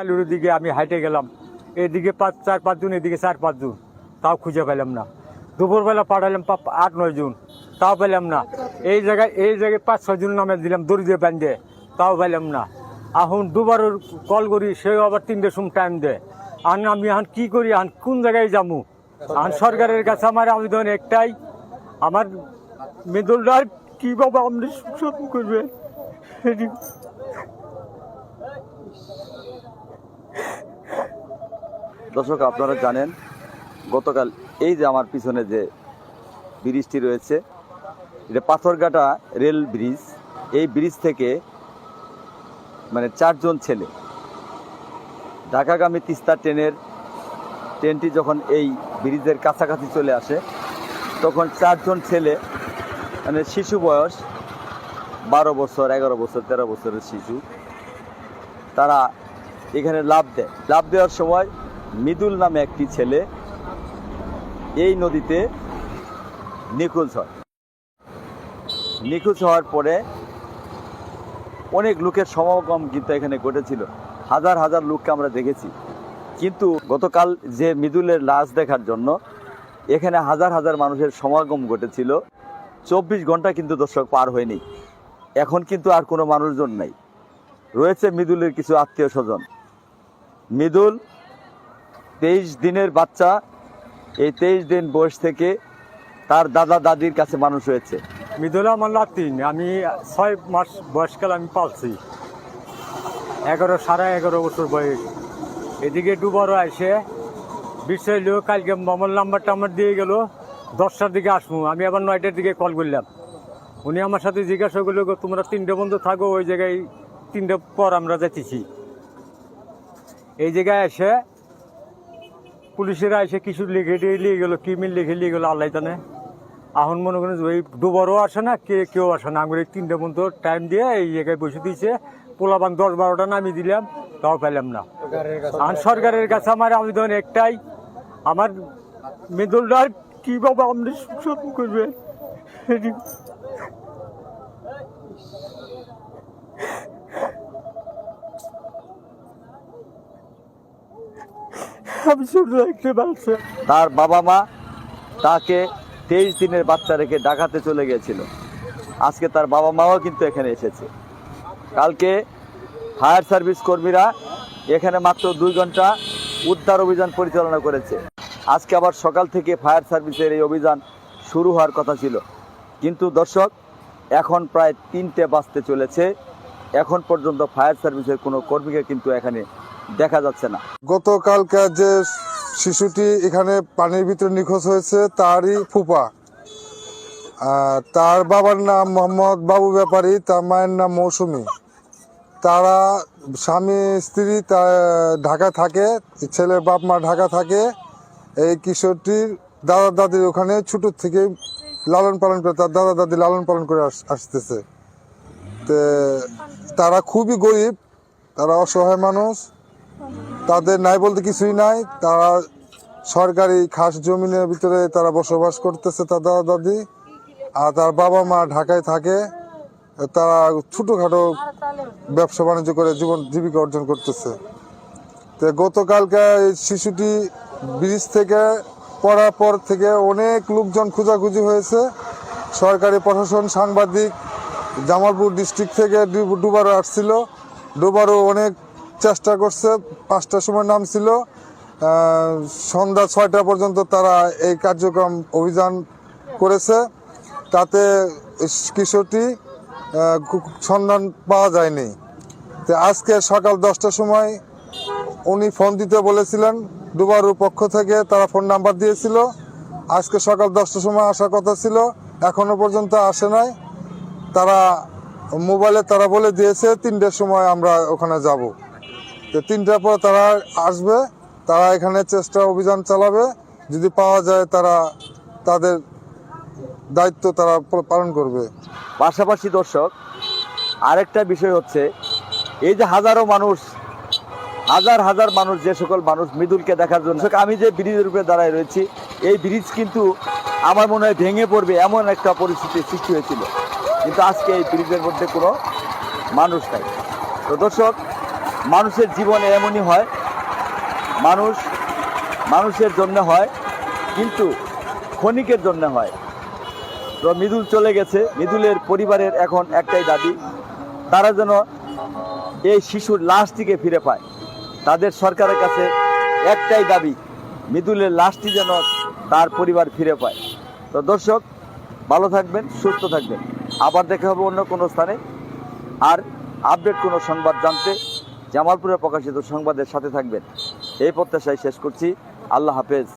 আলুর দিকে আমি হাইটে গেলাম, এদিকে 4-5 জন, এদিকে 4-5 জন, তাও খুঁজে পেলাম না। দুপুরবেলা পাঠালাম 8-9 জন, তাও পেলাম না। এই জায়গায় 5-6 জন নামে দিলাম দড়ি দিয়ে বান্ধে, তাও পেলাম না। এখন দুবার কল করি, সেও আবার 3টের সময় টাইম দেয়। আমি এখন কি করি, এখন কোন জায়গায় যাবো? এখন সরকারের কাছে আমার আবেদন একটাই, আমার মৃদুলটা কীভাবে আপনি সুশোধন করবেন। দর্শক, আপনারা জানেন গতকাল এই যে আমার পিছনে যে ব্রিজটি রয়েছে, এটা পাথরঘাটা রেল ব্রিজ। এই ব্রিজ থেকে 4 জন ছেলে ঢাকাগামী তিস্তা ট্রেনটি যখন এই ব্রিজের কাছাকাছি চলে আসে, তখন 4 জন ছেলে, শিশু বয়স 12 বছর, 11 বছর, 13 বছরের শিশু, তারা এখানে লাফ দেয়। লাফ দেওয়ার সময় মৃদুল নামে একটি ছেলে এই নদীতে নিখোঁজ হয়। নিখোঁজ হওয়ার পরে অনেক লোকের সমাগম কিন্তু এখানে ঘটেছিল, হাজার হাজার লোককে আমরা দেখেছি। কিন্তু গতকাল যে মৃদুলের লাশ দেখার জন্য এখানে হাজার হাজার মানুষের সমাগম ঘটেছিল। 24 ঘন্টা কিন্তু দর্শক পার হয়নি, এখন কিন্তু আর কোনো মানুষজন নাই। রয়েছে মৃদুলের কিছু আত্মীয় স্বজন। মৃদুল 23 দিনের বাচ্চা, এই 23 দিন বয়স থেকে তার দাদা দাদির কাছে মানুষ হয়েছে। মৃদুল আমার লাতিন, আমি 6 মাস বয়সকাল আমি পালছি, 11.5 বছর বয়স। এদিকে দুবারও আসে বিষয় লোক, কালকে আমার নাম্বারটা আমার দিয়ে গেল 10টার দিকে আসবো, আমি আবার 9টার দিকে কল করলাম। উনি আমার সাথে জিজ্ঞাসা করলো, তোমরা 3টে বন্ধু থাকো ওই জায়গায়, 3টে পর আমরা যাচ্ছি। এই জায়গায় এসে পুলিশেরা এসে কিছু লিখে নিয়ে গেলো, কি মিল লিখে নিয়ে গেলো আল্লাহ জানে। এখন মনে করেন ওই দুবারও আসে না, কেউ আসে না। আমরা এই 3টে বন্ধু টাইম দিয়ে এই জায়গায় বসে দিয়েছে, পোলাবান 10-12টা নামিয়ে দিলাম, তাও পেলাম না। আর সরকারের কাছে আমার আবেদন একটাই, আমার মৃদুলটা কীভাবে আপনি সুশোধন করবেন। আমি শুধু একটা বাচ্চা, তার বাবা মা তাকে 23 দিনের বাচ্চা রেখে ঢাকাতে চলে গিয়েছিল। আজকে তার বাবা মাও কিন্তু এখানে এসেছে। কালকে ফায়ার সার্ভিস কর্মীরা এখানে মাত্র 2 ঘন্টা উদ্ধার অভিযান পরিচালনা করেছে। আজকে আবার সকাল থেকে ফায়ার সার্ভিসের এই অভিযান শুরু হওয়ার কথা ছিল, কিন্তু দর্শক এখন প্রায় 3টে বাজতে চলেছে, এখন পর্যন্ত ফায়ার সার্ভিসের কোনো কর্মীকে কিন্তু এখানে দেখা যাচ্ছে না। গতকালকে যে শিশুটি এখানে পানির ভিতরে নিখোঁজ হয়েছে তারই ফুপা, তার বাবার নাম মোহাম্মদ বাবু ব্যাপারী, তার মায়ের নাম মৌসুমী। তারা স্বামী স্ত্রী ঢাকা থাকে, ছেলের বাপ মা ঢাকা থাকে। এই কিশোরটির দাদা দাদির ওখানে ছোট থেকে লালন পালন করে, তার দাদা দাদি লালন পালন করে আসতেছে। তারা খুবই গরিব, তারা অসহায় মানুষ, তাদের নাই বলতে কিছুই নাই। তারা সরকারি খাস জমিনের ভিতরে তারা বসবাস করতেছে, তার দাদা দাদি। আর তার বাবা মা ঢাকায় থাকে, তারা ছোটোখাটো ব্যবসা বাণিজ্য করে জীবিকা অর্জন করতেছে। তো গতকালকে এই শিশুটি ব্রিজ থেকে পড়ার পর থেকে অনেক লোকজন খোঁজাখুঁজি হয়েছে। সরকারি প্রশাসন, সাংবাদিক, জামালপুর ডিস্ট্রিক্ট থেকে দুবারও আসছিল, দুবারও অনেক চেষ্টা করছে। 5টার সময় নামছিল, সন্ধ্যা 6টা পর্যন্ত তারা এই কার্যক্রম অভিযান করেছে। তাতে কিশোরটি সন্ধান পাওয়া যায়নি। তো আজকে সকাল 10টার সময় উনি ফোন দিতে বলেছিলেন, দুবারও পক্ষ থেকে তারা ফোন নাম্বার দিয়েছিল। আজকে সকাল 10টার সময় আসার কথা ছিল, এখনো পর্যন্ত আসে নাই। তারা মোবাইলে তারা বলে দিয়েছে 3টার সময় আমরা ওখানে যাব। তো 3টার পর তারা আসবে, তারা এখানে চেষ্টা অভিযান চালাবে। যদি পাওয়া যায় তারা তাদের দায়িত্ব তারা পালন করবে। পাশাপাশি দর্শক আরেকটা বিষয় হচ্ছে, এই যে হাজার হাজার মানুষ, যে সকল মানুষ মৃদুলকে দেখার জন্য, আমি যে ব্রিজের উপরে দাঁড়ায় রয়েছি, এই ব্রিজ কিন্তু আমার মনে হয় ভেঙে পড়বে এমন একটা পরিস্থিতির সৃষ্টি হয়েছিল, কিন্তু আজকে এই ব্রিজের মধ্যে কোনো মানুষ নাই। তো দর্শক, মানুষের জীবনে এমনই হয়, মানুষের জন্য হয়, কিন্তু ক্ষণিকের জন্য হয়। তো মৃদুল চলে গেছে, মৃদুলের পরিবারের এখন একটাই দাবি, তারা যেন এই শিশুর লাশটিকে ফিরে পায়। তাদের সরকারের কাছে একটাই দাবি, মৃদুলের লাশটি যেন তার পরিবার ফিরে পায়। তো দর্শক, ভালো থাকবেন, সুস্থ থাকবেন, আবার দেখা হবে অন্য কোনো স্থানে। আর আপডেট কোনো সংবাদ জানতে জামালপুরে প্রকাশিত সংবাদের সাথে থাকবেন, এই প্রত্যাশায় শেষ করছি। আল্লাহ হাফেজ।